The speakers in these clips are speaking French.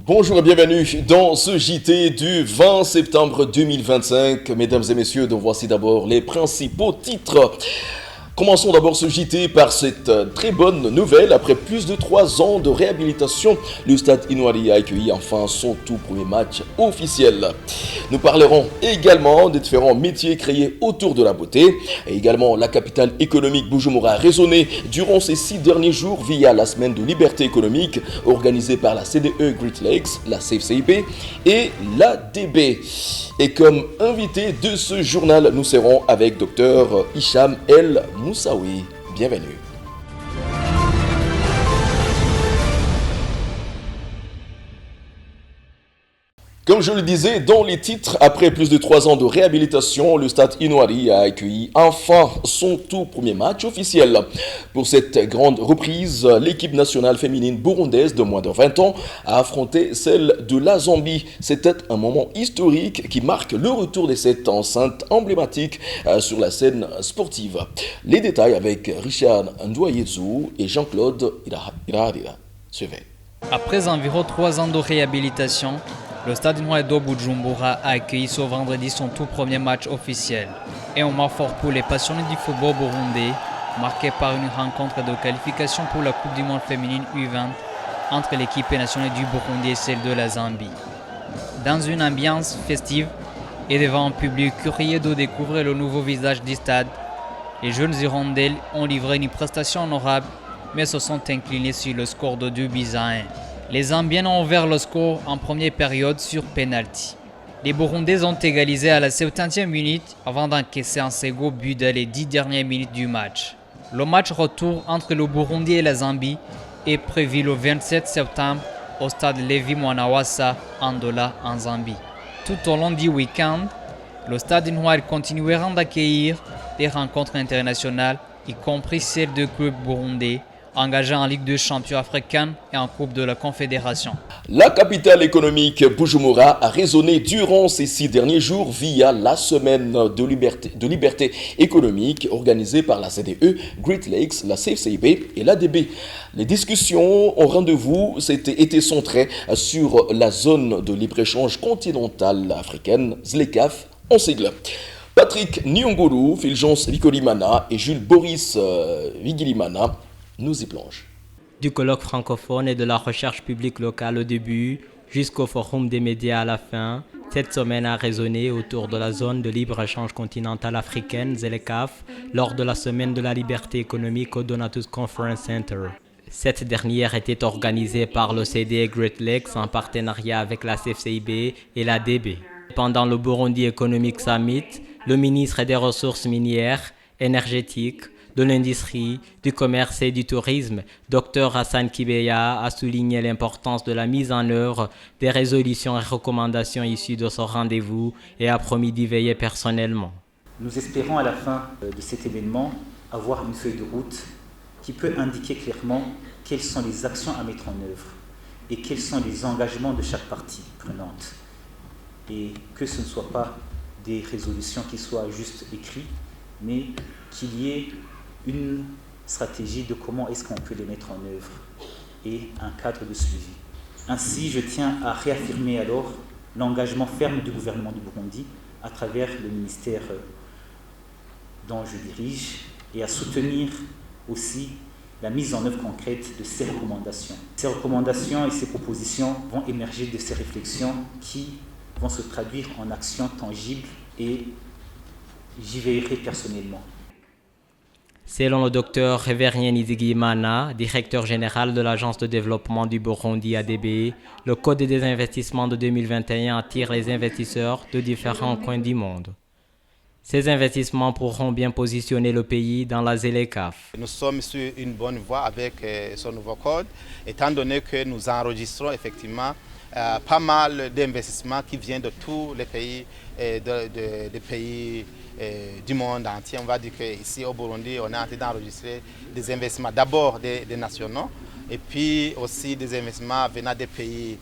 Bonjour et bienvenue dans ce JT du 20 septembre 2025. Mesdames et messieurs, donc voici d'abord les principaux titres. Commençons d'abord ce JT par cette très bonne nouvelle. Après plus de 3 ans de réhabilitation, le Stade Inouari a accueilli enfin son tout premier match officiel. Nous parlerons également des différents métiers créés autour de la beauté. Et également, la capitale économique Bujumbura a résonné durant ces 6 derniers jours via la semaine de liberté économique organisée par la CDE Great Lakes, la CFCIP et la DB. Et comme invité de ce journal, nous serons avec Dr Hicham El Moussaoui. Bienvenue. Comme je le disais dans les titres, après plus de 3 ans de réhabilitation, le Stade Inouari a accueilli enfin son tout premier match officiel. Pour cette grande reprise, l'équipe nationale féminine burundaise de moins de 20 ans a affronté celle de la Zambie. C'était un moment historique qui marque le retour de cette enceinte emblématique sur la scène sportive. Les détails avec Richard Ndouayezou et Jean-Claude Irahadira. Suivez. Après environ 3 ans de réhabilitation, le Stade Inouari de Bujumbura a accueilli ce vendredi son tout premier match officiel. Et un moment fort pour les passionnés du football burundais, marqué par une rencontre de qualification pour la Coupe du Monde féminine U20 entre l'équipe nationale du Burundi et celle de la Zambie. Dans une ambiance festive et devant un public curieux de découvrir le nouveau visage du stade, les jeunes hirondelles ont livré une prestation honorable mais se sont inclinés sur le score de 2-1. Les Zambiens ont ouvert le score en première période sur penalty. Les Burundais ont égalisé à la 70e minute avant d'encaisser un second but dans les 10 dernières minutes du match. Le match retour entre le Burundi et la Zambie est prévu le 27 septembre au stade Levi Mwanawasa en Ndola en Zambie. Tout au long du week-end, le stade Inouari continuera d'accueillir des rencontres internationales, y compris celles de clubs burundais, engagé en Ligue des champions africaine et en Coupe de la Confédération. La capitale économique Bujumbura a résonné durant ces 6 derniers jours via la semaine de liberté économique organisée par la CDE, Great Lakes, la CFCIP et l'ADB. Les discussions au rendez-vous étaient centrées sur la zone de libre-échange continentale africaine, ZLECAf en sigle. Patrick Nyonguru, Fulgence Vikolimana et Jules Boris Vigilimana nous y plonge. Du colloque francophone et de la recherche publique locale au début, jusqu'au forum des médias à la fin, cette semaine a résonné autour de la zone de libre-échange continentale africaine, ZLECAf, lors de la semaine de la liberté économique au Donatus Conference Center. Cette dernière était organisée par l'OCDE Great Lakes en partenariat avec la CFCIB et la DB. Pendant le Burundi Economic Summit, le ministre des Ressources minières, énergétiques, de l'industrie, du commerce et du tourisme, Dr Hassan Kibeya a souligné l'importance de la mise en œuvre des résolutions et recommandations issues de ce rendez-vous et a promis d'y veiller personnellement. Nous espérons à la fin de cet événement avoir une feuille de route qui peut indiquer clairement quelles sont les actions à mettre en œuvre et quels sont les engagements de chaque partie prenante. Et que ce ne soit pas des résolutions qui soient juste écrites, mais qu'il y ait une stratégie de comment est-ce qu'on peut les mettre en œuvre et un cadre de suivi. Ainsi, je tiens à réaffirmer alors l'engagement ferme du gouvernement du Burundi à travers le ministère dont je dirige et à soutenir aussi la mise en œuvre concrète de ces recommandations. Ces recommandations et ces propositions vont émerger de ces réflexions qui vont se traduire en actions tangibles et j'y veillerai personnellement. Selon le docteur Révérien Nizigimana, directeur général de l'Agence de développement du Burundi ADB, le Code des investissements de 2021 attire les investisseurs de différents coins du monde. Ces investissements pourront bien positionner le pays dans la ZLECAf. Nous sommes sur une bonne voie avec ce nouveau code, étant donné que nous enregistrons effectivement pas mal d'investissements qui viennent de tous les pays, des pays du monde entier. On va dire qu'ici au Burundi, on est en train d'enregistrer des investissements d'abord des nationaux et puis aussi des investissements venant des pays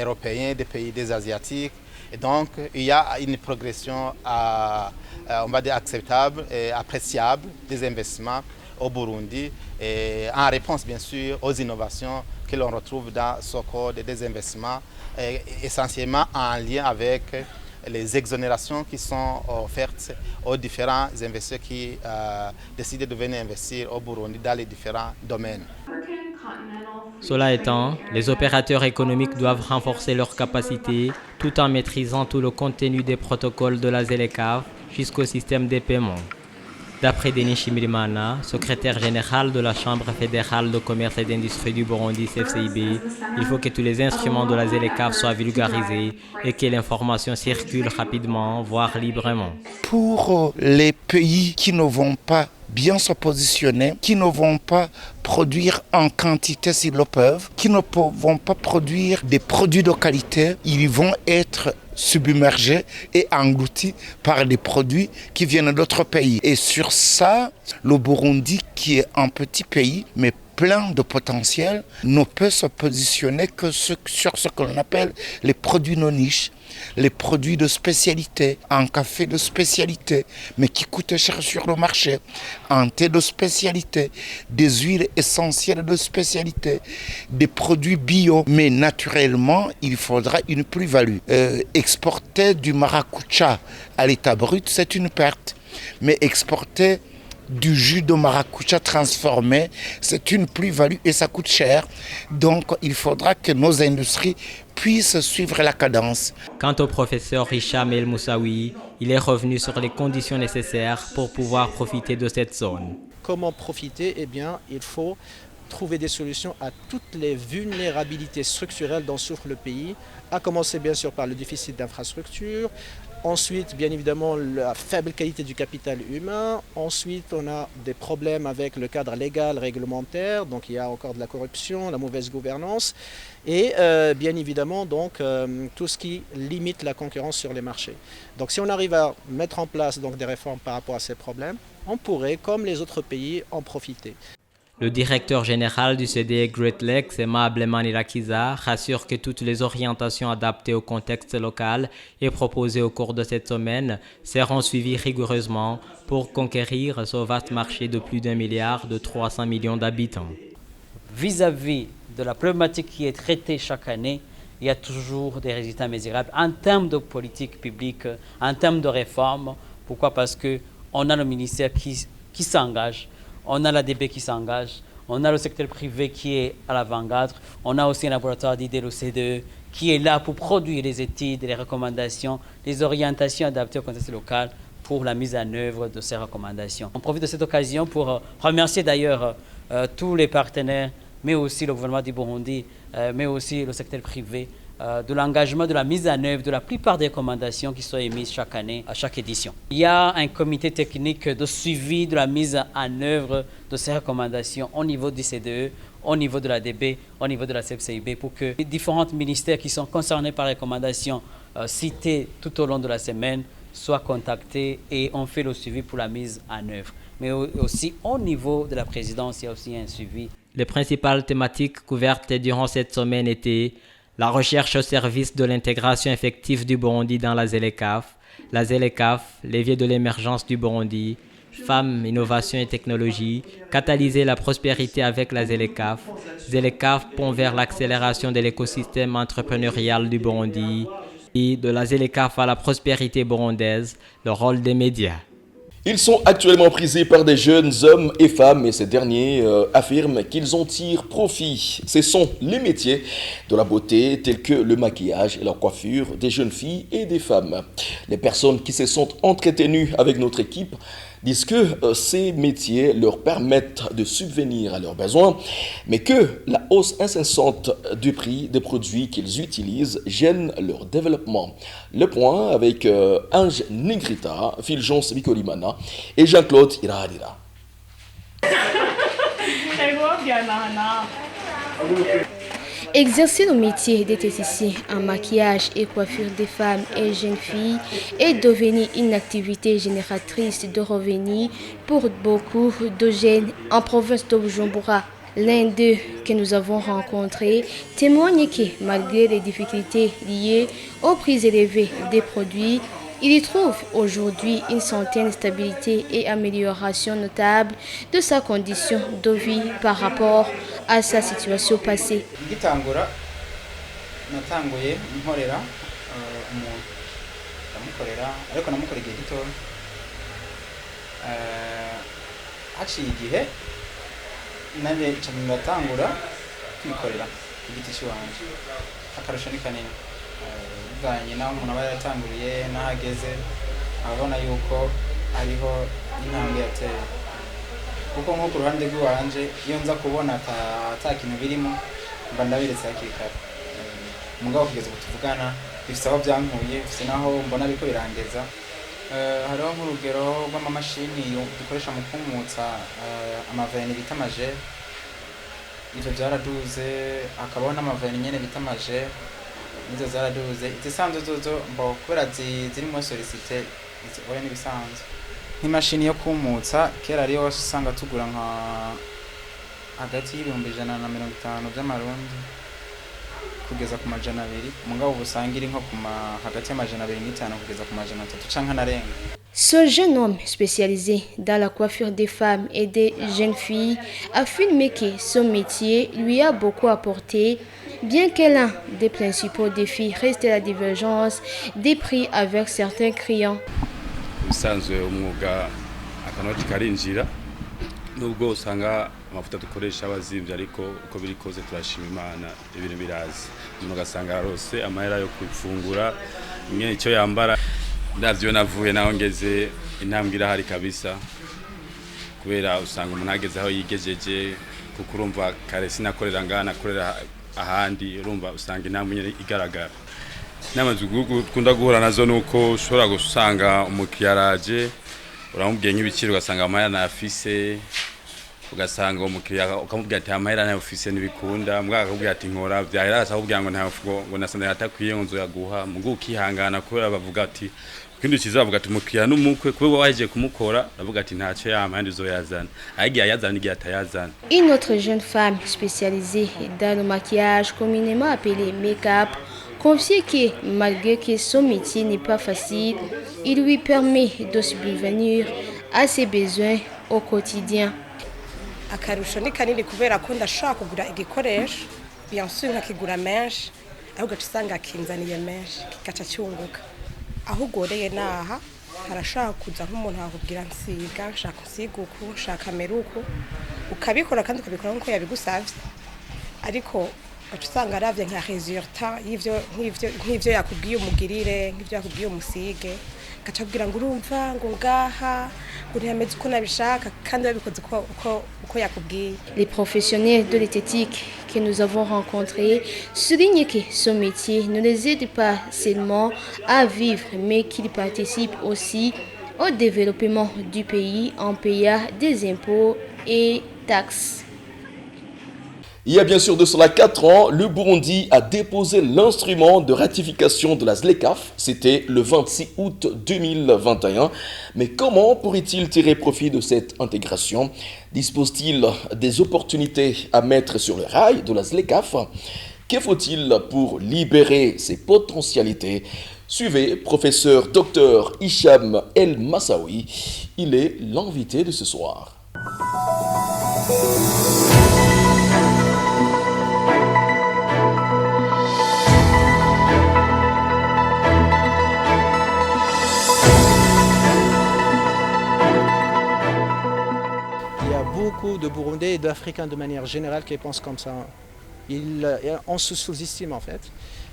européens, des pays des asiatiques. Et donc, il y a une progression, on va dire, acceptable et appréciable des investissements au Burundi, et en réponse bien sûr aux innovations que l'on retrouve dans ce code des investissements, essentiellement en lien avec les exonérations qui sont offertes aux différents investisseurs qui décident de venir investir au Burundi dans les différents domaines. Cela étant, les opérateurs économiques doivent renforcer leurs capacités tout en maîtrisant tout le contenu des protocoles de la ZLECAf jusqu'au système des paiements. D'après Denis Shimirimana, secrétaire général de la Chambre fédérale de commerce et d'industrie du Burundi, CFCIB, il faut que tous les instruments de la ZLECAf soient vulgarisés et que l'information circule rapidement, voire librement. Pour les pays qui ne vont pas bien se positionner, qui ne vont pas produire en quantité s'ils le peuvent, qui ne vont pas produire des produits de qualité, ils vont être submergés et engloutis par des produits qui viennent d'autres pays. Et sur ça, le Burundi, qui est un petit pays, mais plein de potentiel, ne peut se positionner que sur ce qu'on appelle les produits non niches, les produits de spécialité, un café de spécialité, mais qui coûte cher sur le marché, un thé de spécialité, des huiles essentielles de spécialité, des produits bio, mais naturellement, il faudra une plus-value. Exporter du maracuja à l'état brut, c'est une perte, mais exporter du jus de maracuja transformé, c'est une plus-value et ça coûte cher. Donc il faudra que nos industries puissent suivre la cadence. Quant au professeur Hicham El Moussaoui, il est revenu sur les conditions nécessaires pour pouvoir profiter de cette zone. Comment profiter? Eh bien, il faut trouver des solutions à toutes les vulnérabilités structurelles dont souffre le pays, à commencer bien sûr par le déficit d'infrastructures. Ensuite, bien évidemment, la faible qualité du capital humain. Ensuite, on a des problèmes avec le cadre légal, réglementaire. Donc, il y a encore de la corruption, la mauvaise gouvernance. Et bien évidemment, donc, tout ce qui limite la concurrence sur les marchés. Donc, si on arrive à mettre en place donc, des réformes par rapport à ces problèmes, on pourrait, comme les autres pays, en profiter. Le directeur général du CDE Great Lakes, Emma Ablemani-Rakiza, rassure que toutes les orientations adaptées au contexte local et proposées au cours de cette semaine seront suivies rigoureusement pour conquérir ce vaste marché de plus d'1 milliard de 300 millions d'habitants. Vis-à-vis de la problématique qui est traitée chaque année, il y a toujours des résultats mesurables en termes de politique publique, en termes de réforme. Pourquoi? Parce qu'on a le ministère qui s'engage. On a l'ADB qui s'engage, on a le secteur privé qui est à l'avant-garde, on a aussi un laboratoire d'idées, le CDE, qui est là pour produire les études, les recommandations, les orientations adaptées au contexte local pour la mise en œuvre de ces recommandations. On profite de cette occasion pour remercier d'ailleurs tous les partenaires, mais aussi le gouvernement du Burundi, mais aussi le secteur privé, de l'engagement, de la mise en œuvre de la plupart des recommandations qui sont émises chaque année, à chaque édition. Il y a un comité technique de suivi de la mise en œuvre de ces recommandations au niveau du CDE, au niveau de l'ADB, au niveau de la CFCIB, pour que les différents ministères qui sont concernés par les recommandations citées tout au long de la semaine soient contactés et on fait le suivi pour la mise en œuvre. Mais aussi au niveau de la présidence, il y a aussi un suivi. Les principales thématiques couvertes durant cette semaine étaient la recherche au service de l'intégration effective du Burundi dans la ZLECAf, l'évier de l'émergence du Burundi, femmes, innovation et technologie, catalyser la prospérité avec la ZLECAf, pont vers l'accélération de l'écosystème entrepreneurial du Burundi, et de la ZLECAf à la prospérité burundaise, le rôle des médias. Ils sont actuellement prisés par des jeunes hommes et femmes et ces derniers affirment qu'ils en tirent profit. Ce sont les métiers de la beauté tels que le maquillage et la coiffure des jeunes filles et des femmes. Les personnes qui se sont entretenues avec notre équipe disent que ces métiers leur permettent de subvenir à leurs besoins, mais que la hausse incessante du prix des produits qu'ils utilisent gêne leur développement. Le point avec Ange Nigrita, Fulgence Mikolimana et Jean-Claude Irahadira. Exercer le métier d'esthéticien en maquillage et coiffure des femmes et jeunes filles est devenu une activité génératrice de revenus pour beaucoup de jeunes en province de Bujumbura. L'un d'eux que nous avons rencontré témoigne que malgré les difficultés liées aux prix élevés des produits, Il y trouve aujourd'hui une certaine stabilité et amélioration notable de sa condition de vie par rapport à sa situation passée. natanguye nkorera umuntu ndamukorera ariko namukora igihe gito haciye igihe nanjye ndatangura kwikorera ku giti cy'iwanje akarusho ni kanini bivanye naho umuntu aba yaratanguriye n'ahageze abona yuko hariho intambwe yateye kuko nko ku ruhande rw'iwanje iyo nza kubona ata kintu birimo mba ndabiretse hakiri kare mugabo kugeza ubu tuvugana bifite aho byankuye bifite naho mbona biriko birangeza hariho nk'urugero rw'amamashini dukoresha mu kumutsa amaveni bita amaje ivyo byaraduze hakabaho n'amaveni nyene bita amaje nizo zaraduze izisanzwe zozo mbo kubera ziri muri solicite oya n'ibisanzwe nk'imashini yo kumutsa kera ariyo usanga tugura nka hagati y'ibihumbi 150 by'amarundi kugeza ku majana 200 mugabo ubusanga iri nko hagati y'amajana 205 kugeza ku majana 3 canka narenga. Ce jeune homme spécialisé dans la coiffure des femmes et des jeunes filles affirme que son métier lui a beaucoup apporté, bien que l'un des principaux défis reste la divergence des prix avec certains clients. Usanzwe umwuga akanoti karinjira nubwo usanga amavuta dukoresha abazimvye ariko uko biri koze turashima Imana ibintu birazi umuntu gasanga rose amahera yo kufungura nyene icyo yambara ndavyo navuye naho ngeze intambwe irahari kabisa kubera usanga umuntu ageze aho yigejeje kuko urumva kare sinakorera ngana korera ahandi urumva usanga intambwe nyene igaragara n'amazu kunda guhura nazo nuko ushobora gusanga umukiyaraje uramubwiye nk'ibiciro ugasanga amahera nafise ugasanga umukiriya ukamubwira ati amahera nayo ufise nibikunda mbwa akubwira ati nkora byahera asakubwira ngo ntavugo ngo nasana yatakwiye ngo nzoyaguha mugu ukihangana kubera bavuga ati kindi kizavuga ati umukiriya n'umukwe kubera waje kumukora bavuga ati ntacyo yamahandi zoyazana agiye ayazana igihe atayazana. Une autre jeune femme spécialisée dans le maquillage communément appelée make-up confie que malgré que son métier n'est pas facile, il lui permet de subvenir à ses besoins au quotidien. Akarusho ni kanini kubera ko ndashaka kugura igikoresho byansubira nkakigura menshi ahubwo tusanga kinzaniye menshi kikaca cyunguka aho goreye naha harashaka kuza nk'umuntu akubwira nsiga nshaka nsiguku nshaka meruku ukabikora kandi ukabikora nkuko yabigusavye ariko usanga aravye nka resultat nk'ivyo yakubwiye umugirire nk'ivyo yakubwiye umusige gacha kugira ngo urumva ngo ngaha ngo ntiyameze uko nabishaka kandi babikoze uko yakubwiye. Les professionnels de l'esthétique que nous avons rencontrés soulignent que ce métier ne les aide pas seulement à vivre mais qu'il participe aussi au développement du pays en payant des impôts et taxes. Il y a bien sûr de cela 4 ans, le Burundi a déposé l'instrument de ratification de la ZLECAf. C'était le 26 août 2021. Mais comment pourrait-il tirer profit de cette intégration? Dispose-t-il des opportunités à mettre sur le rail de la ZLECAf? Que faut-il pour libérer ses potentialités? Suivez professeur Dr Hicham El Massaoui. Il est l'invité de ce soir. Beaucoup de Burundais et d'Africains de manière générale qui pensent comme ça. On se sous-estime en fait.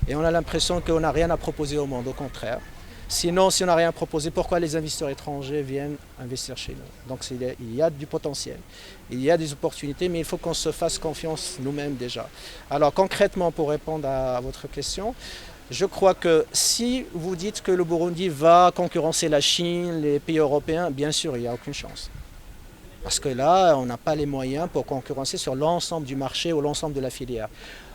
Et on a l'impression qu'on n'a rien à proposer au monde, au contraire. Sinon, si on n'a rien à proposer, pourquoi les investisseurs étrangers viennent investir chez nous? Donc il y a du potentiel, il y a des opportunités, mais il faut qu'on se fasse confiance nous-mêmes déjà. Alors concrètement, pour répondre à votre question, je crois que si vous dites que le Burundi va concurrencer la Chine, les pays européens, bien sûr, il n'y a aucune chance. Parce que là, on n'a pas les moyens pour concurrencer sur l'ensemble du marché ou l'ensemble de la filière.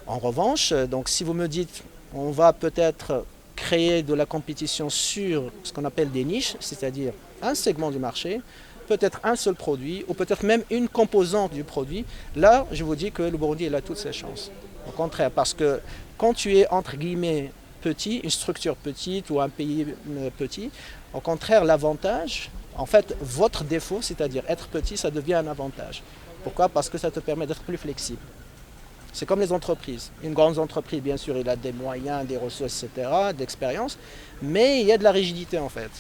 En revanche, donc, si vous me dites on va peut-être créer de la compétition sur ce qu'on appelle des niches, c'est-à-dire un segment du marché, peut-être un seul produit ou peut-être même une composante du produit, là, je vous dis que le Burundi il a toutes ses chances. Au contraire, parce que quand tu es entre guillemets petit, une structure petite ou un pays petit. Au contraire, l'avantage, en fait, votre défaut, c'est-à-dire être petit, ça devient un avantage. Pourquoi? Parce que ça te permet d'être plus flexible. C'est comme les entreprises. Une grande entreprise, bien sûr, il a des moyens, des ressources, etc., d'expérience, mais il y a de la rigidité en fait.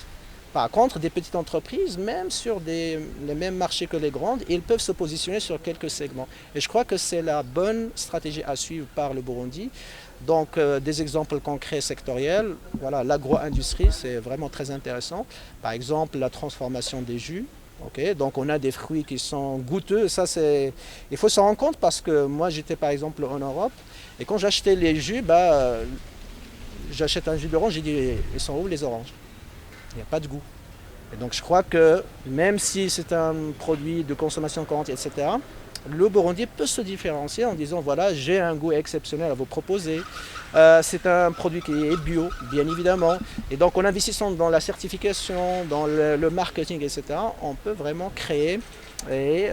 Par contre, des petites entreprises, même sur les mêmes marchés que les grandes, ils peuvent se positionner sur quelques segments. Et je crois que c'est la bonne stratégie à suivre par le Burundi. Donc, des exemples concrets sectoriels, voilà, l'agro-industrie, c'est vraiment très intéressant. Par exemple, la transformation des jus. Okay, donc on a des fruits qui sont goûteux, ça c'est, il faut s'en rendre compte parce que moi j'étais par exemple en Europe et quand j'achetais les jus, j'achète un jus d'orange, j'ai dit ils sont où les oranges? Il n'y a pas de goût. Et donc je crois que même si c'est un produit de consommation courante, etc., le Burundi peut se différencier en disant voilà, j'ai un goût exceptionnel à vous proposer. C'est un produit qui est bio, bien évidemment. Et donc en investissant dans la certification, dans le marketing, etc., on peut vraiment créer et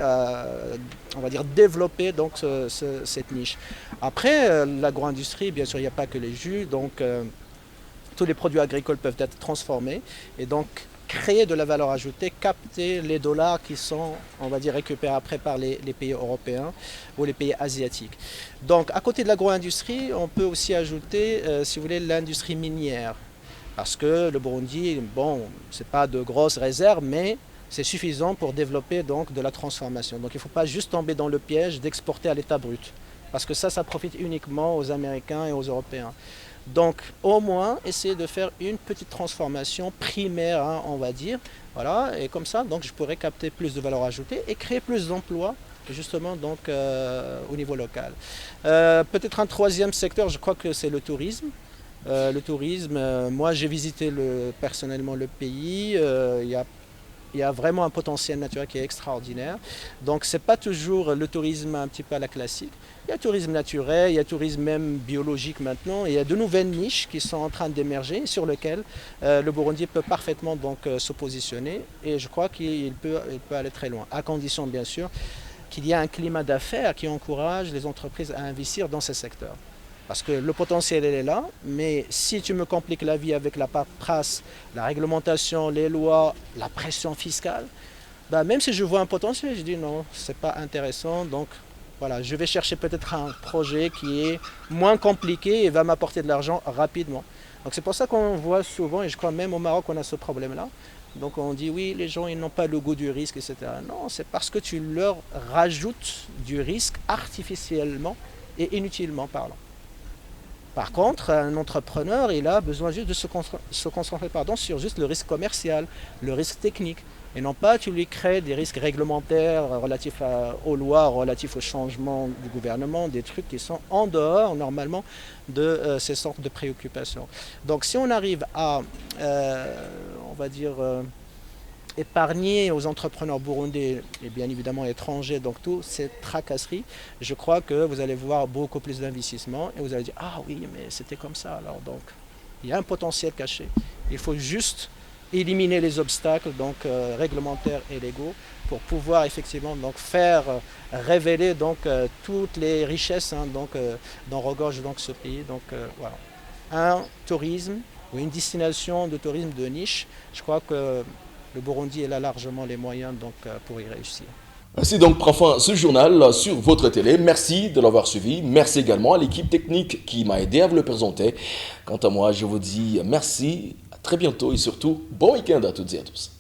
on va dire développer donc cette niche. Après, l'agro-industrie, bien sûr, il n'y a pas que les jus. Donc tous les produits agricoles peuvent être transformés. Et donc créer de la valeur ajoutée, capter les dollars qui sont, on va dire, récupérés après par les pays européens ou les pays asiatiques. Donc, à côté de l'agro-industrie, on peut aussi ajouter, si vous voulez, l'industrie minière. Parce que le Burundi, bon, c'est pas de grosses réserves, mais c'est suffisant pour développer donc de la transformation. Donc, il ne faut pas juste tomber dans le piège d'exporter à l'état brut. Parce que ça profite uniquement aux Américains et aux Européens. Donc, au moins, essayer de faire une petite transformation primaire, hein, on va dire. Voilà, et comme ça, donc, je pourrais capter plus de valeur ajoutée et créer plus d'emplois, justement, donc, au niveau local. Peut-être un troisième secteur, je crois que c'est le tourisme. Le tourisme, moi, j'ai visité personnellement le pays. Il y a vraiment un potentiel naturel qui est extraordinaire. Donc, ce n'est pas toujours le tourisme un petit peu à la classique. Il y a le tourisme naturel, il y a le tourisme même biologique maintenant. Il y a de nouvelles niches qui sont en train d'émerger sur lesquelles le Burundi peut parfaitement donc, se positionner. Et je crois qu'il peut aller très loin, à condition bien sûr qu'il y ait un climat d'affaires qui encourage les entreprises à investir dans ces secteurs. Parce que le potentiel elle est là, mais si tu me compliques la vie avec la paperasse, la réglementation, les lois, la pression fiscale, même si je vois un potentiel, je dis non, c'est pas intéressant. Donc voilà, je vais chercher peut-être un projet qui est moins compliqué et va m'apporter de l'argent rapidement. Donc c'est pour ça qu'on voit souvent, et je crois même au Maroc on a ce problème-là. Donc on dit oui, les gens ils n'ont pas le goût du risque, etc. Non, c'est parce que tu leur rajoutes du risque artificiellement et inutilement parlant. Par contre, un entrepreneur, il a besoin juste de se concentrer sur juste le risque commercial, le risque technique. Et non pas tu lui crées des risques réglementaires relatifs aux lois, relatifs au changement du gouvernement, des trucs qui sont en dehors normalement de ces sortes de préoccupations. Donc si on arrive à, on va dire, épargner aux entrepreneurs burundais et bien évidemment étrangers, donc toutes ces tracasseries, je crois que vous allez voir beaucoup plus d'investissements et vous allez dire « Ah oui, mais c'était comme ça alors ». Donc il y a un potentiel caché. Il faut juste éliminer les obstacles donc, réglementaires et légaux pour pouvoir effectivement donc, faire révéler donc, toutes les richesses hein, donc, dont regorge donc, ce pays. Donc, voilà. Un tourisme ou une destination de tourisme de niche, je crois que le Burundi a largement les moyens donc, pour y réussir. Ainsi donc prend fin ce journal sur votre télé. Merci de l'avoir suivi. Merci également à l'équipe technique qui m'a aidé à vous le présenter. Quant à moi, je vous dis merci, à très bientôt et surtout, bon week-end à toutes et à tous.